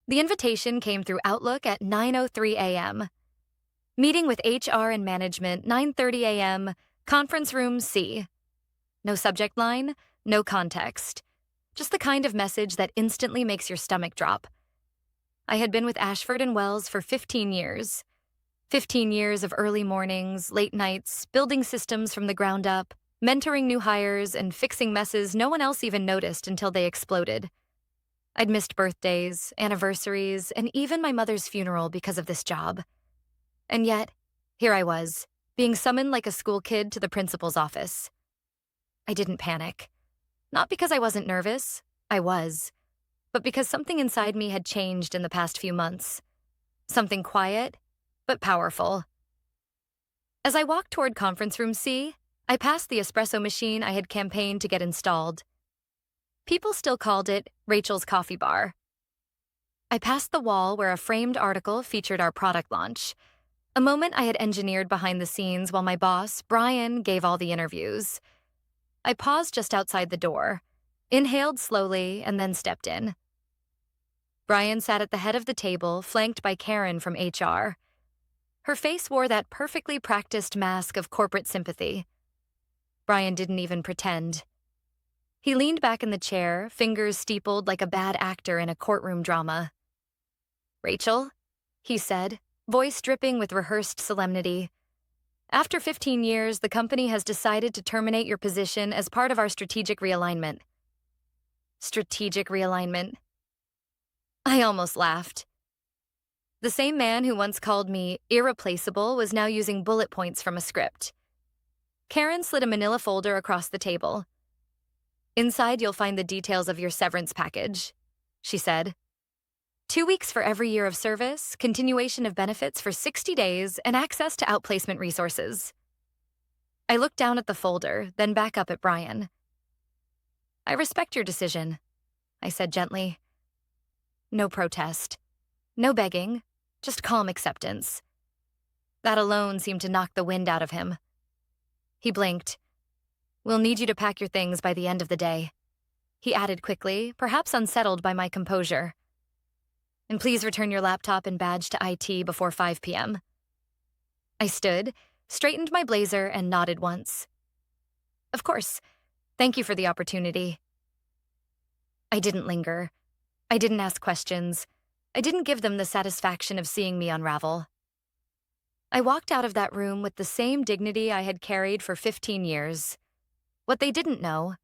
The invitation came through Outlook at 9:03 a.m. Meeting with HR and management, 9:30 a.m., conference room C. No subject line, no context. Just the kind of message that instantly makes your stomach drop. I had been with Ashford and Wells for 15 years. 15 years of early mornings, late nights, building systems from the ground up, mentoring new hires, and fixing messes no one else even noticed until they exploded. I'd missed birthdays, anniversaries, and even my mother's funeral because of this job. And yet, here I was, being summoned like a school kid to the principal's office. I didn't panic. Not because I wasn't nervous, I was, but because something inside me had changed in the past few months. Something quiet, but powerful. As I walked toward conference room C, I passed the espresso machine I had campaigned to get installed. People still called it Rachel's Coffee Bar. I passed the wall where a framed article featured our product launch, a moment I had engineered behind the scenes while my boss, Brian, gave all the interviews. I paused just outside the door, inhaled slowly, and then stepped in. Brian sat at the head of the table, flanked by Karen from HR. Her face wore that perfectly practiced mask of corporate sympathy. Brian didn't even pretend. He leaned back in the chair, fingers steepled like a bad actor in a courtroom drama. "Rachel," he said, voice dripping with rehearsed solemnity. "After 15 years, the company has decided to terminate your position as part of our strategic realignment." Strategic realignment. I almost laughed. The same man who once called me irreplaceable was now using bullet points from a script. Karen slid a manila folder across the table. "Inside, you'll find the details of your severance package," she said. 2 weeks for every year of service, continuation of benefits for 60 days, and access to outplacement resources. I looked down at the folder, then back up at Brian. "I respect your decision," I said gently. No protest. No begging, just calm acceptance. That alone seemed to knock the wind out of him. He blinked. "We'll need you to pack your things by the end of the day," he added quickly, perhaps unsettled by my composure. "And please return your laptop and badge to IT before 5 p.m. I stood, straightened my blazer, and nodded once. "Of course. Thank you for the opportunity." I didn't linger. I didn't ask questions. I didn't give them the satisfaction of seeing me unravel. I walked out of that room with the same dignity I had carried for 15 years. What they didn't know,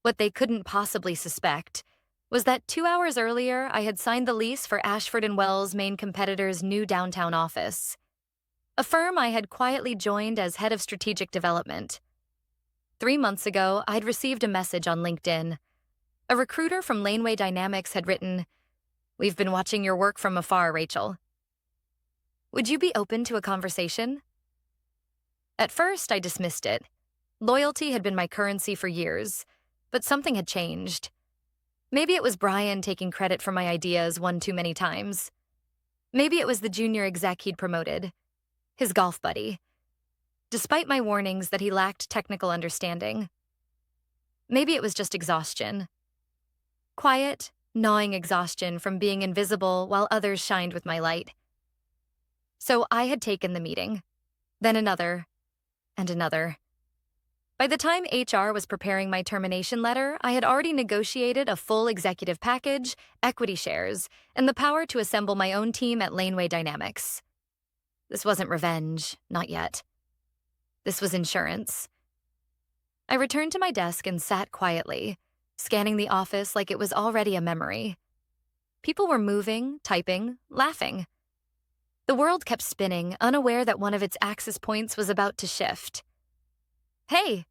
what they couldn't possibly suspect, was that 2 hours earlier I had signed the lease for Ashford and Wells' main competitor's new downtown office, a firm I had quietly joined as head of strategic development. 3 months ago, I'd received a message on LinkedIn. A recruiter from Laneway Dynamics had written, "We've been watching your work from afar, Rachel. Would you be open to a conversation?" At first, I dismissed it. Loyalty had been my currency for years, but something had changed. Maybe it was Brian taking credit for my ideas one too many times. Maybe it was the junior exec he'd promoted, his golf buddy, despite my warnings that he lacked technical understanding. Maybe it was just exhaustion. Quiet, gnawing exhaustion from being invisible while others shined with my light. So I had taken the meeting, then another, and another. By the time HR was preparing my termination letter, I had already negotiated a full executive package, equity shares, and the power to assemble my own team at Laneway Dynamics. This wasn't revenge, not yet. This was insurance. I returned to my desk and sat quietly, scanning the office like it was already a memory. People were moving, typing, laughing. The world kept spinning, unaware that one of its axis points was about to shift. "Hey,"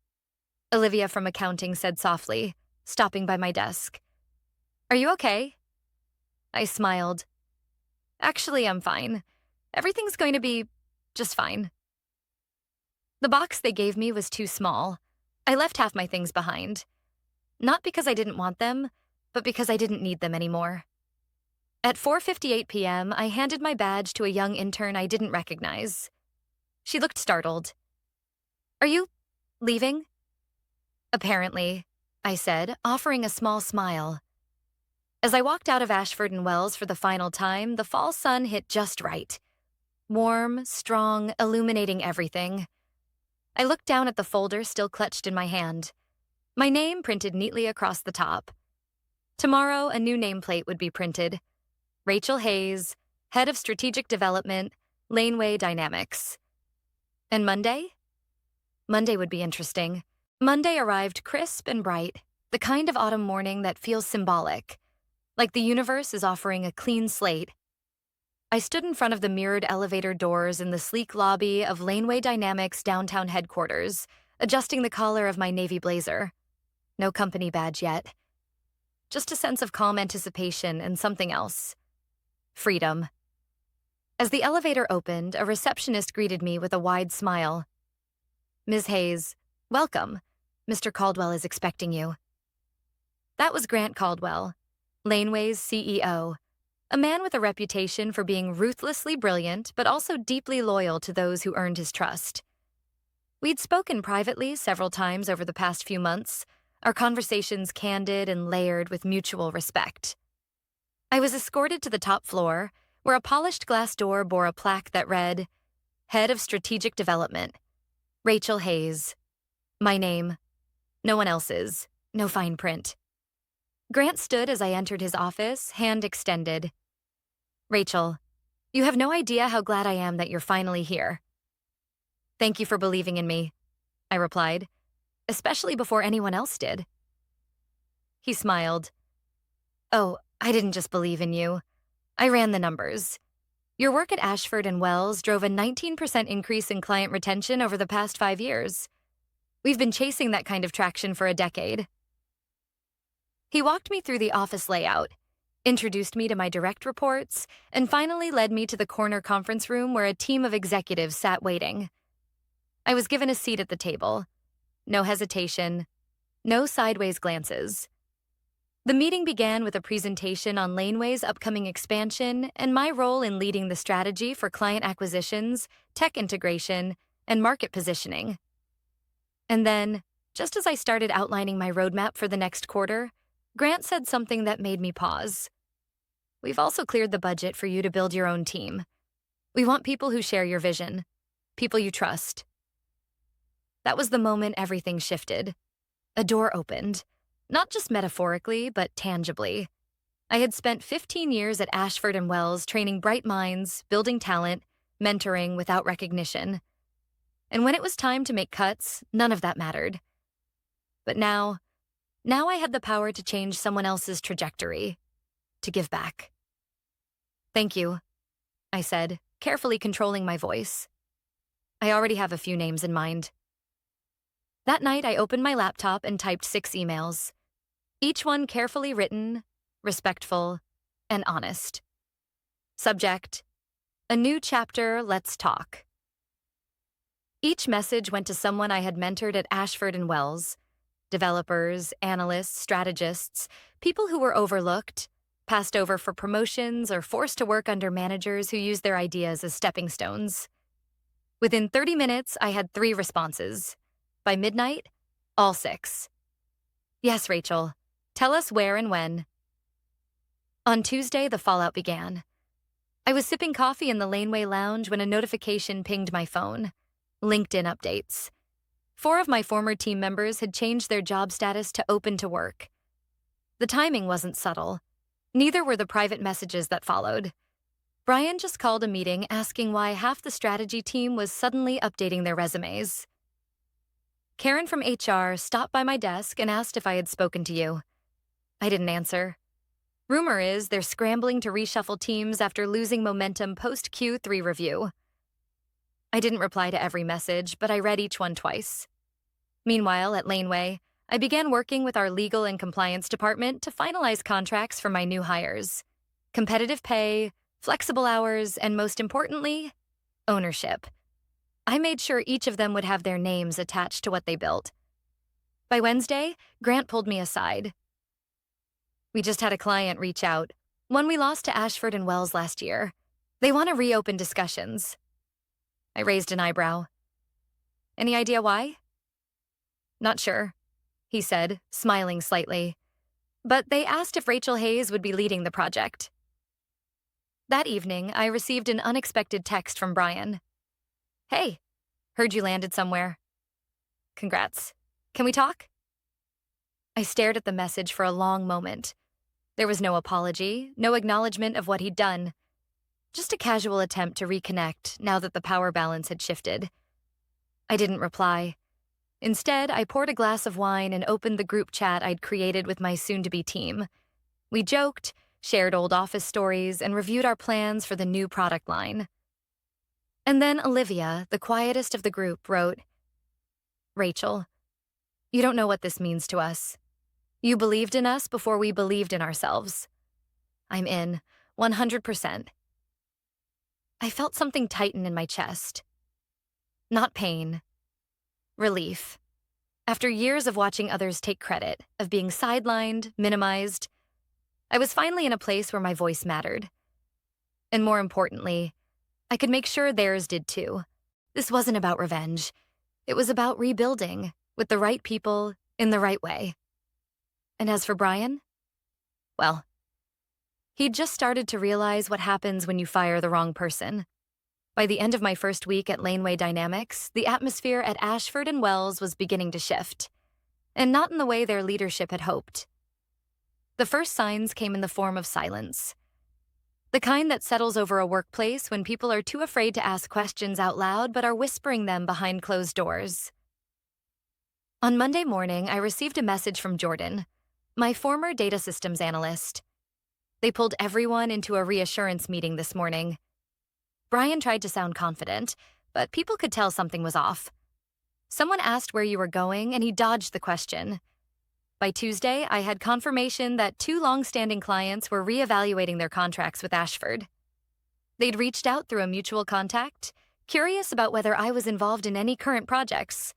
Olivia from accounting said softly, stopping by my desk. "Are you okay?" I smiled. "Actually, I'm fine. Everything's going to be just fine." The box they gave me was too small. I left half my things behind. Not because I didn't want them, but because I didn't need them anymore. At 4:58 p.m., I handed my badge to a young intern I didn't recognize. She looked startled. "Are you leaving?" "Apparently," I said, offering a small smile. As I walked out of Ashford and Wells for the final time, the fall sun hit just right. Warm, strong, illuminating everything. I looked down at the folder still clutched in my hand. My name printed neatly across the top. Tomorrow, a new nameplate would be printed. Rachel Hayes, Head of Strategic Development, Laneway Dynamics. And Monday? Monday would be interesting. Monday arrived crisp and bright, the kind of autumn morning that feels symbolic, like the universe is offering a clean slate. I stood in front of the mirrored elevator doors in the sleek lobby of Laneway Dynamics downtown headquarters, adjusting the collar of my navy blazer. No company badge yet. Just a sense of calm anticipation and something else. Freedom. As the elevator opened, a receptionist greeted me with a wide smile. "Ms. Hayes, welcome. Mr. Caldwell is expecting you." That was Grant Caldwell, Laneway's CEO, a man with a reputation for being ruthlessly brilliant but also deeply loyal to those who earned his trust. We'd spoken privately several times over the past few months, our conversations candid and layered with mutual respect. I was escorted to the top floor, where a polished glass door bore a plaque that read, "Head of Strategic Development, Rachel Hayes." My name. No one else's. No fine print. Grant stood as I entered his office, hand extended. "Rachel, you have no idea how glad I am that you're finally here." "Thank you for believing in me," I replied, "especially before anyone else did." He smiled. "Oh, I didn't just believe in you. I ran the numbers. Your work at Ashford and Wells drove a 19% increase in client retention over the past 5 years. We've been chasing that kind of traction for a decade." He walked me through the office layout, introduced me to my direct reports, and finally led me to the corner conference room where a team of executives sat waiting. I was given a seat at the table. No hesitation, no sideways glances. The meeting began with a presentation on Laneway's upcoming expansion and my role in leading the strategy for client acquisitions, tech integration, and market positioning. And then, just as I started outlining my roadmap for the next quarter, Grant said something that made me pause. "We've also cleared the budget for you to build your own team. We want people who share your vision, people you trust." That was the moment everything shifted. A door opened, not just metaphorically, but tangibly. I had spent 15 years at Ashford and Wells training bright minds, building talent, mentoring without recognition. And when it was time to make cuts, none of that mattered. But now I had the power to change someone else's trajectory, to give back. "Thank you," I said, carefully controlling my voice. "I already have a few names in mind." That night, I opened my laptop and typed 6 emails, each one carefully written, respectful, and honest. Subject: "A new chapter, let's talk." Each message went to someone I had mentored at Ashford and Wells: developers, analysts, strategists, people who were overlooked, passed over for promotions, or forced to work under managers who used their ideas as stepping stones. Within 30 minutes, I had 3 responses. By midnight, all 6. "Yes, Rachel. Tell us where and when." On Tuesday, the fallout began. I was sipping coffee in the Laneway lounge when a notification pinged my phone. LinkedIn updates. 4 of my former team members had changed their job status to open to work. The timing wasn't subtle. Neither were the private messages that followed. Brian just called a meeting asking why half the strategy team was suddenly updating their resumes. Karen from HR stopped by my desk and asked if I had spoken to you. I didn't answer. Rumor is they're scrambling to reshuffle teams after losing momentum post-Q3 review. I didn't reply to every message, but I read each one twice. Meanwhile, at Laneway, I began working with our legal and compliance department to finalize contracts for my new hires. Competitive pay, flexible hours, and most importantly, ownership. I made sure each of them would have their names attached to what they built. By Wednesday, Grant pulled me aside. "We just had a client reach out, one we lost to Ashford and Wells last year. They want to reopen discussions." I raised an eyebrow. "Any idea why?" "Not sure," he said, smiling slightly. but they asked if Rachel Hayes would be leading the project. That evening, I received an unexpected text from Brian. "Hey, heard you landed somewhere. Congrats. Can we talk?" I stared at the message for a long moment. There was no apology, no acknowledgement of what he'd done. Just a casual attempt to reconnect now that the power balance had shifted. I didn't reply. Instead, I poured a glass of wine and opened the group chat I'd created with my soon-to-be team. We joked, shared old office stories, and reviewed our plans for the new product line. And then Olivia, the quietest of the group, wrote, "Rachel, you don't know what this means to us. You believed in us before we believed in ourselves. I'm in, 100%. I felt something tighten in my chest. Not pain. Relief. After years of watching others take credit, of being sidelined, minimized, I was finally in a place where my voice mattered. And more importantly, I could make sure theirs did too. This wasn't about revenge. It was about rebuilding, with the right people, in the right way. And as for Brian, well, he'd just started to realize what happens when you fire the wrong person. By the end of my first week at Laneway Dynamics, the atmosphere at Ashford and Wells was beginning to shift, and not in the way their leadership had hoped. The first signs came in the form of silence. The kind that settles over a workplace when people are too afraid to ask questions out loud but are whispering them behind closed doors. On Monday morning, I received a message from Jordan, my former data systems analyst. They pulled everyone into a reassurance meeting this morning. Brian tried to sound confident, but people could tell something was off. Someone asked where you were going, and he dodged the question. By Tuesday, I had confirmation that 2 long-standing clients were reevaluating their contracts with Ashford. They'd reached out through a mutual contact, curious about whether I was involved in any current projects.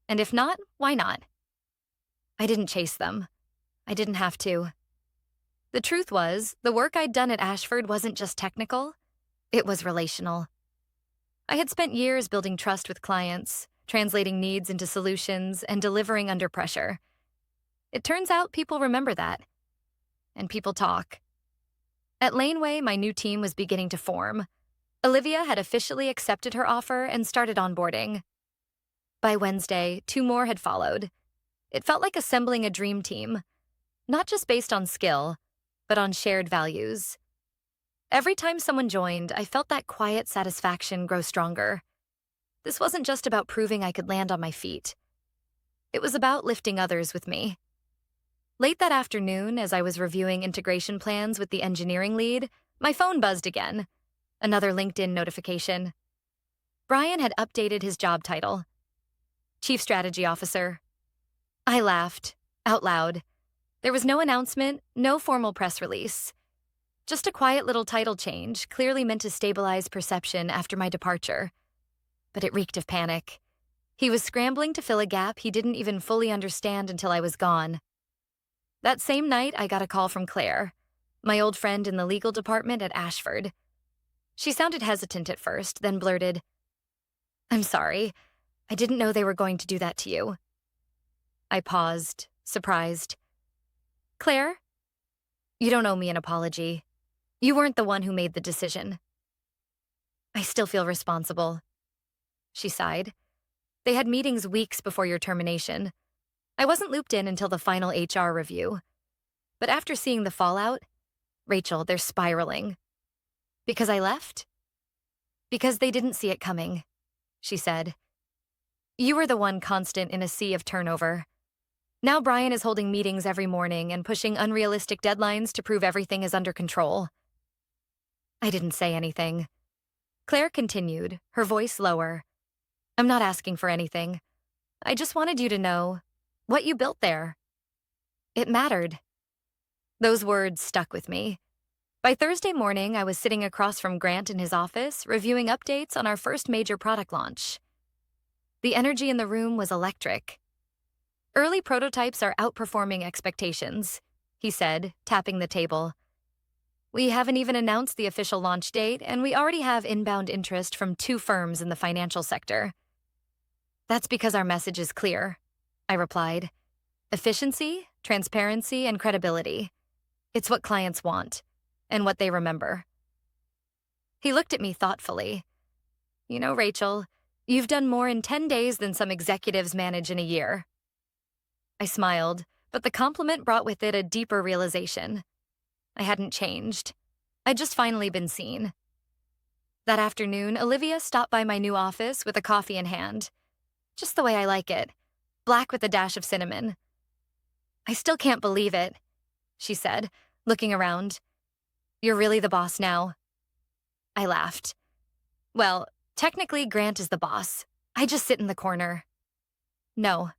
And if not, why not? I didn't chase them. I didn't have to. The truth was, the work I'd done at Ashford wasn't just technical, it was relational. I had spent years building trust with clients, translating needs into solutions, and delivering under pressure. It turns out people remember that. And people talk. At Laneway, my new team was beginning to form. Olivia had officially accepted her offer and started onboarding. By Wednesday, 2 more had followed. It felt like assembling a dream team, not just based on skill, but on shared values. Every time someone joined, I felt that quiet satisfaction grow stronger. This wasn't just about proving I could land on my feet. It was about lifting others with me. Late that afternoon, as I was reviewing integration plans with the engineering lead, my phone buzzed again. Another LinkedIn notification. Brian had updated his job title. Chief Strategy Officer. I laughed, out loud. There was no announcement, no formal press release. Just a quiet little title change, clearly meant to stabilize perception after my departure. But it reeked of panic. He was scrambling to fill a gap he didn't even fully understand until I was gone. That same night, I got a call from Claire, my old friend in the legal department at Ashford. She sounded hesitant at first, then blurted, "I'm sorry. I didn't know they were going to do that to you." I paused, surprised. "Claire, you don't owe me an apology. You weren't the one who made the decision." "I still feel responsible." She sighed. "They had meetings weeks before your termination. I wasn't looped in until the final HR review. But after seeing the fallout, Rachel, they're spiraling." "Because I left?" "Because they didn't see it coming," she said. "You were the one constant in a sea of turnover. Now Brian is holding meetings every morning and pushing unrealistic deadlines to prove everything is under control." I didn't say anything. Claire continued, her voice lower. "I'm not asking for anything. I just wanted you to know what you built there. It mattered." Those words stuck with me. By Thursday morning, I was sitting across from Grant in his office, reviewing updates on our first major product launch. The energy in the room was electric. "Early prototypes are outperforming expectations," he said, tapping the table. "We haven't even announced the official launch date, and we already have inbound interest from 2 firms in the financial sector." "That's because our message is clear," I replied. Efficiency, transparency, and credibility. It's what clients want, and what they remember. He looked at me thoughtfully. You know, Rachel, you've done more in 10 days than some executives manage in a year. I smiled, but the compliment brought with it a deeper realization. I hadn't changed. I'd just finally been seen. That afternoon, Olivia stopped by my new office with a coffee in hand. Just the way I like it, black with a dash of cinnamon. I still can't believe it, she said, looking around. You're really the boss now. I laughed. Well, technically Grant is the boss. I just sit in the corner. No,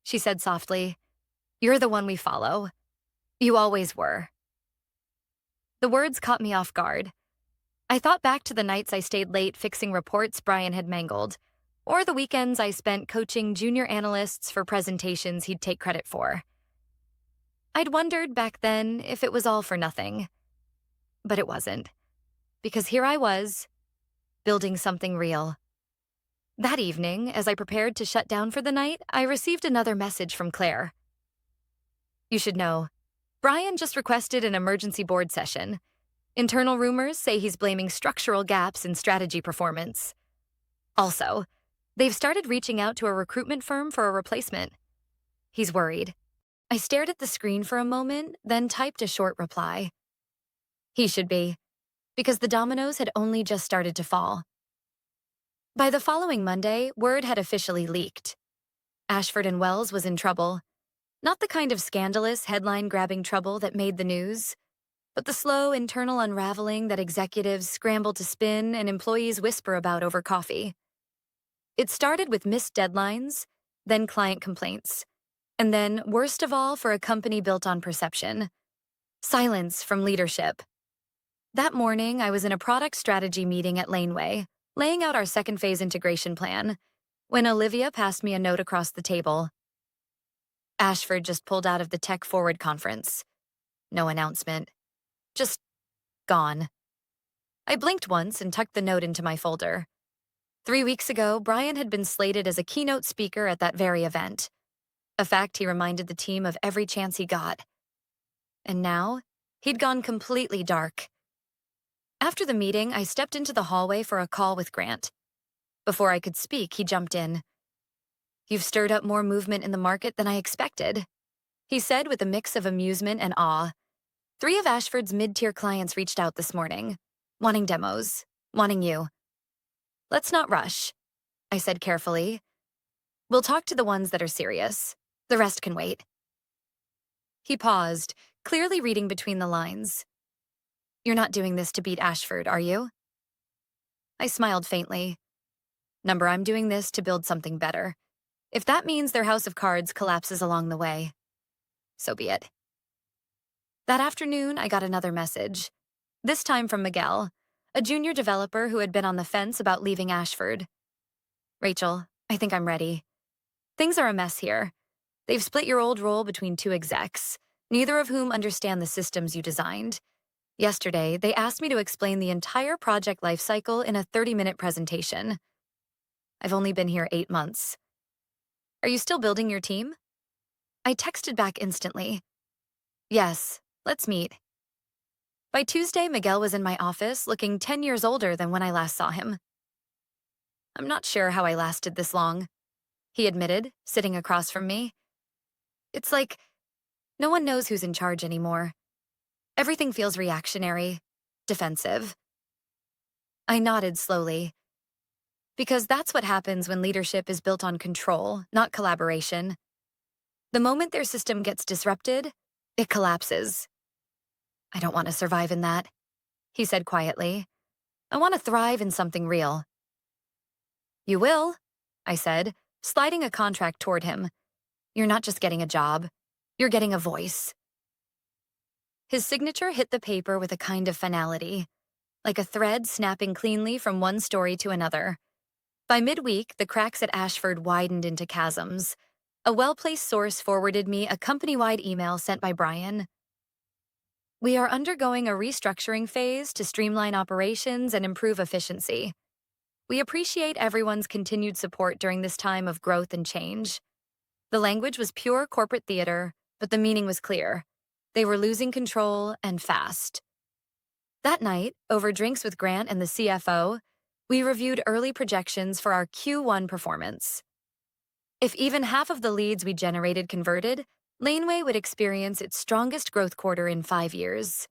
she said softly. You're the one we follow. You always were. The words caught me off guard. I thought back to the nights I stayed late fixing reports Brian had mangled, or the weekends I spent coaching junior analysts for presentations he'd take credit for. I'd wondered back then if it was all for nothing. But it wasn't. Because here I was, building something real. That evening, as I prepared to shut down for the night, I received another message from Claire. You should know, Brian just requested an emergency board session. Internal rumors say he's blaming structural gaps in strategy performance. Also, they've started reaching out to a recruitment firm for a replacement. He's worried. I stared at the screen for a moment, then typed a short reply. He should be, because the dominoes had only just started to fall. By the following Monday, word had officially leaked. Ashford Wells was in trouble. Not the kind of scandalous, headline-grabbing trouble that made the news, but the slow internal unraveling that executives scramble to spin and employees whisper about over coffee. It started with missed deadlines, then client complaints, and then, worst of all for a company built on perception, silence from leadership. That morning, I was in a product strategy meeting at Laneway, laying out our second phase integration plan, when Olivia passed me a note across the table. Ashford just pulled out of the Tech Forward conference. No announcement. Just gone. I blinked once and tucked the note into my folder. 3 weeks ago, Brian had been slated as a keynote speaker at that very event, a fact he reminded the team of every chance he got. And now, he'd gone completely dark. After the meeting, I stepped into the hallway for a call with Grant. Before I could speak, he jumped in. You've stirred up more movement in the market than I expected, he said with a mix of amusement and awe. 3 of Ashford's mid-tier clients reached out this morning, wanting demos, wanting you. Let's not rush, I said carefully. We'll talk to the ones that are serious. The rest can wait. He paused, clearly reading between the lines. You're not doing this to beat Ashford, are you? I smiled faintly. Number, I'm doing this to build something better. If that means their house of cards collapses along the way, so be it. That afternoon, I got another message, this time from Miguel, a junior developer who had been on the fence about leaving Ashford. Rachel, I think I'm ready. Things are a mess here. They've split your old role between 2 execs, neither of whom understand the systems you designed. Yesterday, they asked me to explain the entire project lifecycle in a 30-minute presentation. I've only been here 8 months. Are you still building your team? I texted back instantly. Yes, let's meet. By Tuesday, Miguel was in my office, looking 10 years older than when I last saw him. I'm not sure how I lasted this long, he admitted, sitting across from me. It's like no one knows who's in charge anymore. Everything feels reactionary, defensive. I nodded slowly. Because that's what happens when leadership is built on control, not collaboration. The moment their system gets disrupted, it collapses. I don't want to survive in that, he said quietly. I want to thrive in something real. You will, I said, sliding a contract toward him. You're not just getting a job, you're getting a voice. His signature hit the paper with a kind of finality, like a thread snapping cleanly from one story to another. By midweek, the cracks at Ashford widened into chasms. A well-placed source forwarded me a company-wide email sent by Brian. We are undergoing a restructuring phase to streamline operations and improve efficiency. We appreciate everyone's continued support during this time of growth and change. The language was pure corporate theater, but the meaning was clear. They were losing control and fast. That night, over drinks with Grant and the CFO, we reviewed early projections for our Q1 performance. If even half of the leads we generated converted, Laneway would experience its strongest growth quarter in 5 years.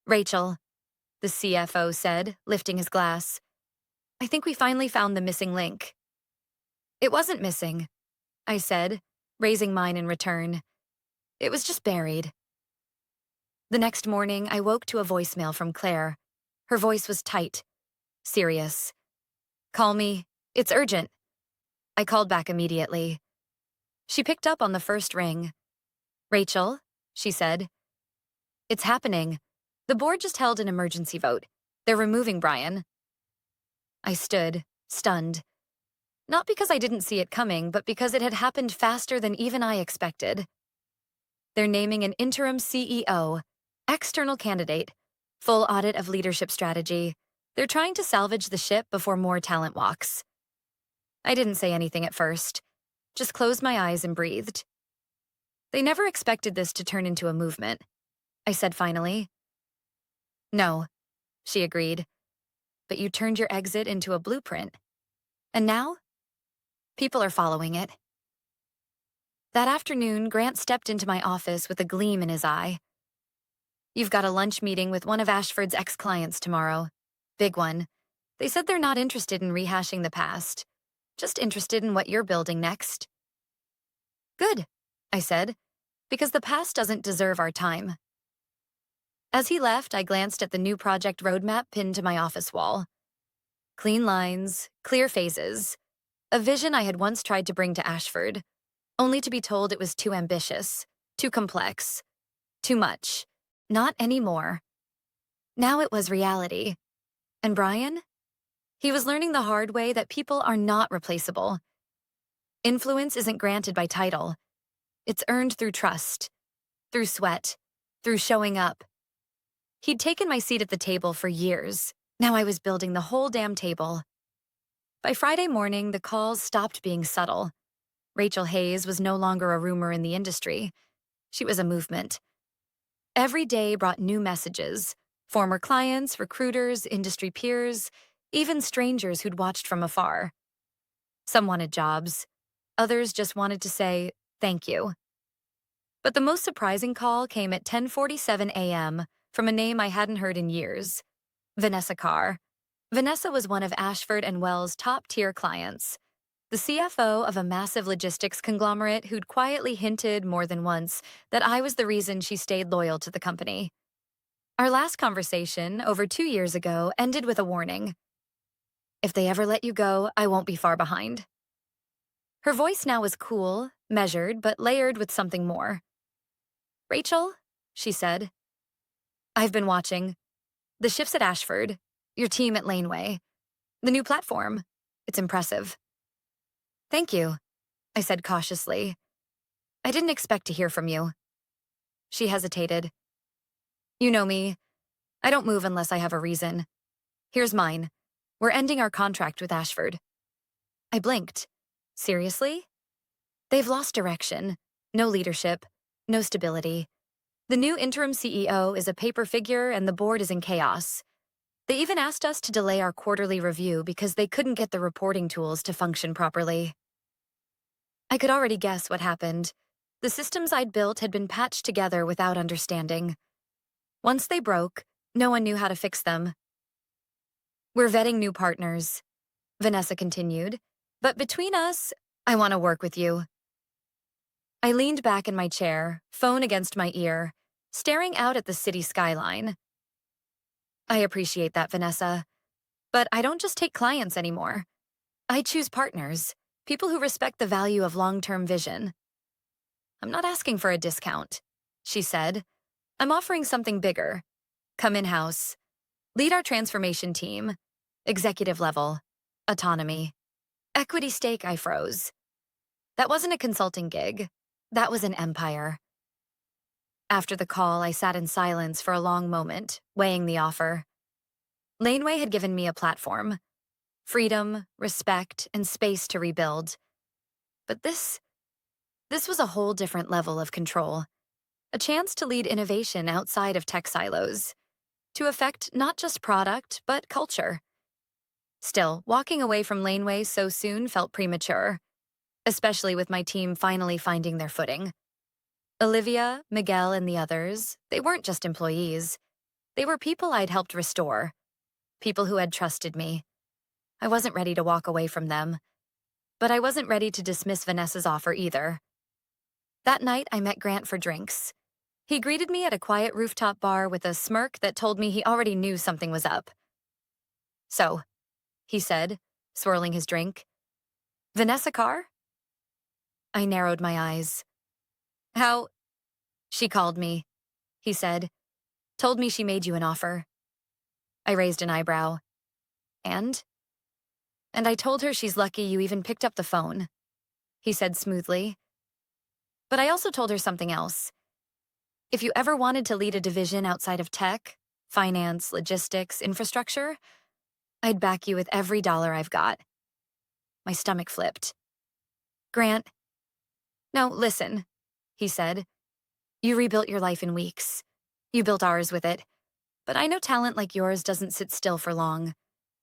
"Rachel," the CFO said, lifting his glass, "I think we finally found the missing link." "It wasn't missing," I said, raising mine in return. "It was just buried." The next morning, I woke to a voicemail from Claire. Her voice was tight, serious. "Call me. It's urgent." I called back immediately. She picked up on the first ring. "Rachel," she said, "it's happening. The board just held an emergency vote. They're removing Brian." I stood, stunned. Not because I didn't see it coming, but because it had happened faster than even I expected. They're naming an interim CEO, external candidate, full audit of leadership strategy. They're trying to salvage the ship before more talent walks. I didn't say anything at first, just closed my eyes and breathed. "They never expected this to turn into a movement," I said finally. "No," she agreed, "but you turned your exit into a blueprint. And now, people are following it." That afternoon, Grant stepped into my office with a gleam in his eye. "You've got a lunch meeting with one of Ashford's ex-clients tomorrow. Big one. They said they're not interested in rehashing the past, just interested in what you're building next." "Good," I said, "because the past doesn't deserve our time." As he left, I glanced at the new project roadmap pinned to my office wall. Clean lines, clear phases, a vision I had once tried to bring to Ashford, only to be told it was too ambitious, too complex, too much. Not anymore. Now it was reality. And Brian? He was learning the hard way that people are not replaceable. Influence isn't granted by title. It's earned through trust, through sweat, through showing up. He'd taken my seat at the table for years. Now I was building the whole damn table. By Friday morning, the calls stopped being subtle. Rachel Hayes was no longer a rumor in the industry. She was a movement. Every day brought new messages. Former clients, recruiters, industry peers, even strangers who'd watched from afar. Some wanted jobs. Others just wanted to say, "Thank you." But the most surprising call came at 10:47 a.m. from a name I hadn't heard in years. Vanessa Carr. Vanessa was one of Ashford and Wells' top-tier clients, the CFO of a massive logistics conglomerate who'd quietly hinted more than once that I was the reason she stayed loyal to the company. Our last conversation, over 2 years ago, ended with a warning. "If they ever let you go, I won't be far behind." Her voice now was cool, measured, but layered with something more. "Rachel," she said, "I've been watching. The shifts at Ashford, your team at Laneway, the new platform. It's impressive." "Thank you," I said cautiously. "I didn't expect to hear from you." She hesitated. "You know me. I don't move unless I have a reason. Here's mine. We're ending our contract with Ashford." I blinked. Seriously? They've lost direction. No leadership. No stability. The new interim CEO is a paper figure and the board is in chaos. They even asked us to delay our quarterly review because they couldn't get the reporting tools to function properly. I could already guess what happened. The systems I'd built had been patched together without understanding. Once they broke, no one knew how to fix them. "We're vetting new partners," Vanessa continued, "but between us, I want to work with you." I leaned back in my chair, phone against my ear, staring out at the city skyline. "I appreciate that, Vanessa. But I don't just take clients anymore. I choose partners, people who respect the value of long-term vision." "I'm not asking for a discount," she said. "I'm offering something bigger. Come in-house. Lead our transformation team. Executive level. Autonomy. Equity stake," I froze. That wasn't a consulting gig. That was an empire. After the call, I sat in silence for a long moment, weighing the offer. Laneway had given me a platform. Freedom, respect, and space to rebuild. But this This was a whole different level of control, a chance to lead innovation outside of tech silos, to affect not just product, but culture. Still, walking away from Laneway so soon felt premature, especially with my team finally finding their footing. Olivia, Miguel, and the others, they weren't just employees. They were people I'd helped restore, people who had trusted me. I wasn't ready to walk away from them, but I wasn't ready to dismiss Vanessa's offer either. That night, I met Grant for drinks. He greeted me at a quiet rooftop bar with a smirk that told me he already knew something was up. "So," he said, swirling his drink. "Vanessa Carr?" I narrowed my eyes. "How—" "She called me," he said. "Told me she made you an offer." I raised an eyebrow. "And?" "And I told her she's lucky you even picked up the phone," he said smoothly. "But I also told her something else. If you ever wanted to lead a division outside of tech, finance, logistics, infrastructure, I'd back you with every dollar I've got." My stomach flipped. "Grant—" "No, listen," he said. "You rebuilt your life in weeks. You built ours with it. But I know talent like yours doesn't sit still for long.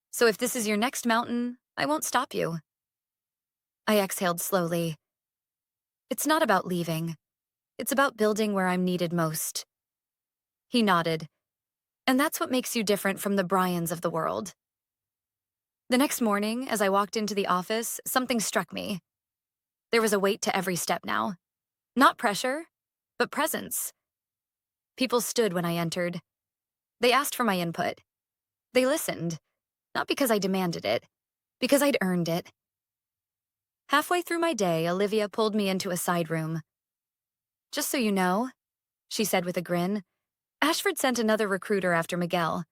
So if this is your next mountain, I won't stop you." I exhaled slowly. "It's not about leaving. It's about building where I'm needed most." He nodded. "And that's what makes you different from the Bryans of the world." The next morning, as I walked into the office, something struck me. There was a weight to every step now. Not pressure, but presence. People stood when I entered. They asked for my input. They listened, not because I demanded it, because I'd earned it. Halfway through my day, Olivia pulled me into a side room. "Just so you know," she said with a grin, "Ashford sent another recruiter after Miguel.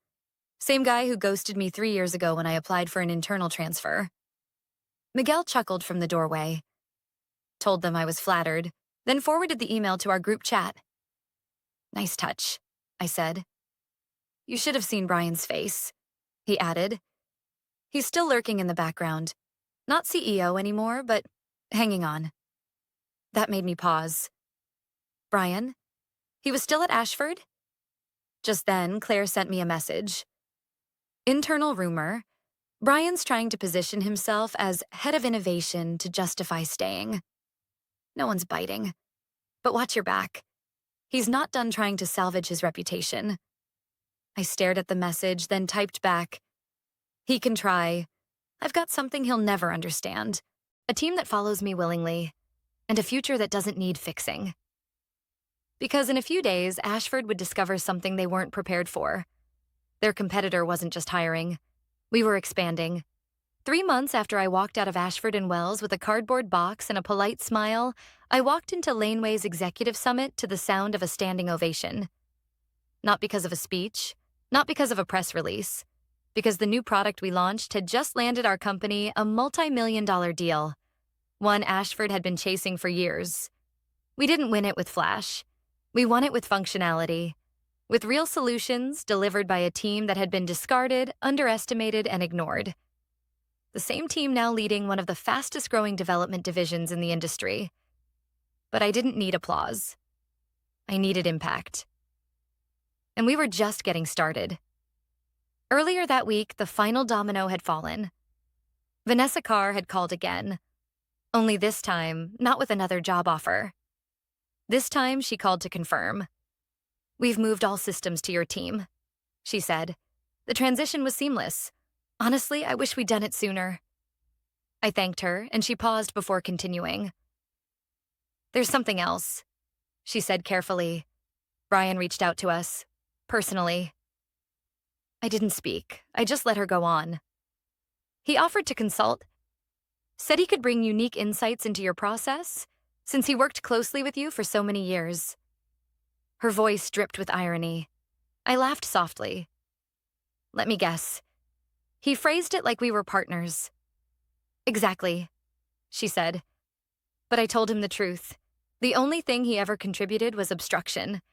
Same guy who ghosted me 3 years ago when I applied for an internal transfer." Miguel chuckled from the doorway. Told them I was flattered, then forwarded the email to our group chat. "Nice touch," I said. "You should have seen Brian's face," he added. "He's still lurking in the background. Not CEO anymore, but hanging on." That made me pause. "Brian? He was still at Ashford?" Just then, Claire sent me a message. "Internal rumor. Brian's trying to position himself as head of innovation to justify staying. No one's biting. But watch your back. He's not done trying to salvage his reputation." I stared at the message, then typed back, "He can try. I've got something he'll never understand. A team that follows me willingly, and a future that doesn't need fixing." Because in a few days, Ashford would discover something they weren't prepared for. Their competitor wasn't just hiring. We were expanding. 3 months after I walked out of Ashford Wells with a cardboard box and a polite smile, I walked into Laneway's executive summit to the sound of a standing ovation. Not because of a speech, not because of a press release, because the new product we launched had just landed our company a multi-million-dollar deal, one Ashford had been chasing for years. We didn't win it with flash. We won it with functionality, with real solutions delivered by a team that had been discarded, underestimated, and ignored. The same team now leading one of the fastest-growing development divisions in the industry. But I didn't need applause. I needed impact. And we were just getting started. Earlier that week, the final domino had fallen. Vanessa Carr had called again. Only this time, not with another job offer. This time, she called to confirm. "We've moved all systems to your team," she said. "The transition was seamless. Honestly, I wish we'd done it sooner." I thanked her, and she paused before continuing. "There's something else," she said carefully. "Brian reached out to us, personally." I didn't speak. I just let her go on. "He offered to consult. Said he could bring unique insights into your process, since he worked closely with you for so many years." Her voice dripped with irony. I laughed softly. "Let me guess. He phrased it like we were partners." "Exactly," she said. But I told him the truth. The only thing he ever contributed was obstruction.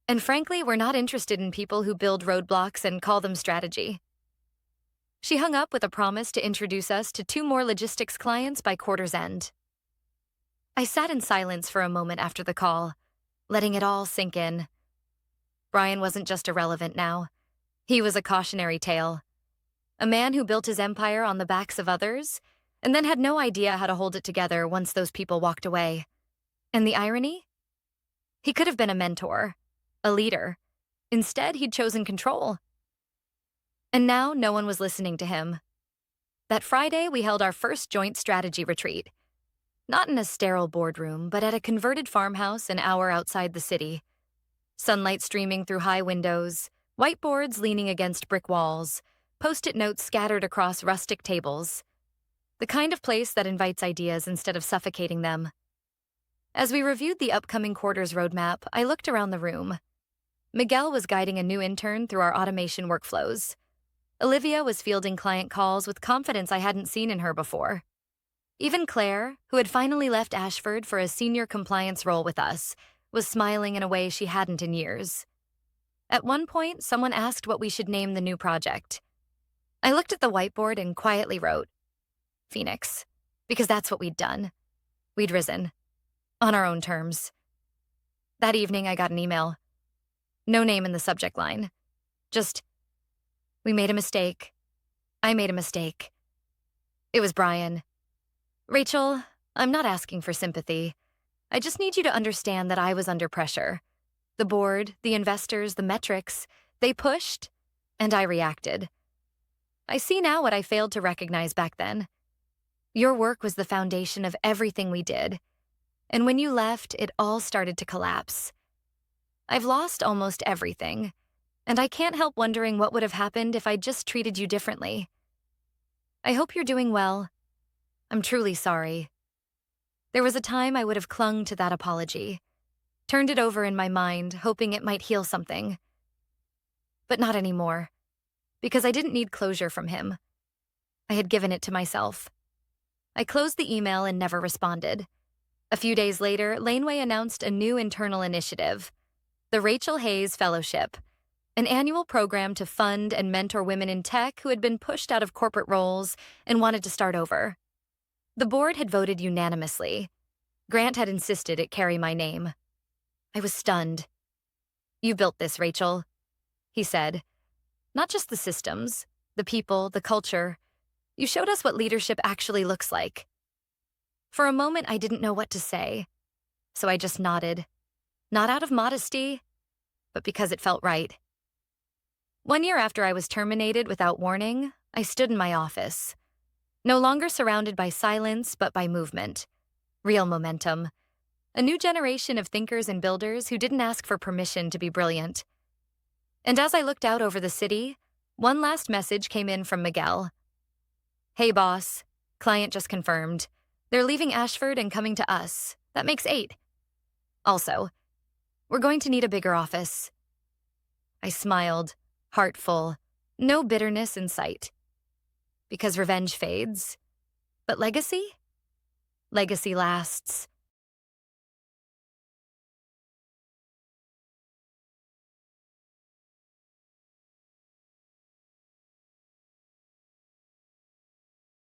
And frankly, we're not interested in people who build roadblocks and call them strategy. She hung up with a promise to introduce us to 2 more logistics clients by quarter's end. I sat in silence for a moment after the call, letting it all sink in. Brian wasn't just irrelevant now. He was a cautionary tale. A man who built his empire on the backs of others, and then had no idea how to hold it together once those people walked away. And the irony? He could have been a mentor, a leader. Instead, he'd chosen control. And now no one was listening to him. That Friday, we held our first joint strategy retreat. Not in a sterile boardroom, but at a converted farmhouse an hour outside the city. Sunlight streaming through high windows, whiteboards leaning against brick walls, Post-it notes scattered across rustic tables. The kind of place that invites ideas instead of suffocating them. As we reviewed the upcoming quarter's roadmap, I looked around the room. Miguel was guiding a new intern through our automation workflows. Olivia was fielding client calls with confidence I hadn't seen in her before. Even Claire, who had finally left Ashford for a senior compliance role with us, was smiling in a way she hadn't in years. At one point, someone asked what we should name the new project. I looked at the whiteboard and quietly wrote, Phoenix, because that's what we'd done. We'd risen. On our own terms. That evening, I got an email. No name in the subject line. Just, we made a mistake. I made a mistake. It was Brian. Rachel, I'm not asking for sympathy. I just need you to understand that I was under pressure. The board, the investors, the metrics, they pushed, and I reacted. I see now what I failed to recognize back then. Your work was the foundation of everything we did. And when you left, it all started to collapse. I've lost almost everything, and I can't help wondering what would have happened if I just treated you differently. I hope you're doing well. I'm truly sorry. There was a time I would have clung to that apology, turned it over in my mind, hoping it might heal something. But not anymore, because I didn't need closure from him. I had given it to myself. I closed the email and never responded. A few days later, Laneway announced a new internal initiative, the Rachel Hayes Fellowship, an annual program to fund and mentor women in tech who had been pushed out of corporate roles and wanted to start over. The board had voted unanimously. Grant had insisted it carry my name. I was stunned. You built this, Rachel, he said. Not just the systems, the people, the culture. You showed us what leadership actually looks like. For a moment, I didn't know what to say, so I just nodded. Not out of modesty, but because it felt right. 1 year after I was terminated without warning, I stood in my office. No longer surrounded by silence, but by movement. Real momentum. A new generation of thinkers and builders who didn't ask for permission to be brilliant. And as I looked out over the city, one last message came in from Miguel. Hey, boss. Client just confirmed. They're leaving Ashford and coming to us. That makes 8. Also, we're going to need a bigger office. I smiled, heart full, no bitterness in sight. Because revenge fades. But legacy? Legacy lasts.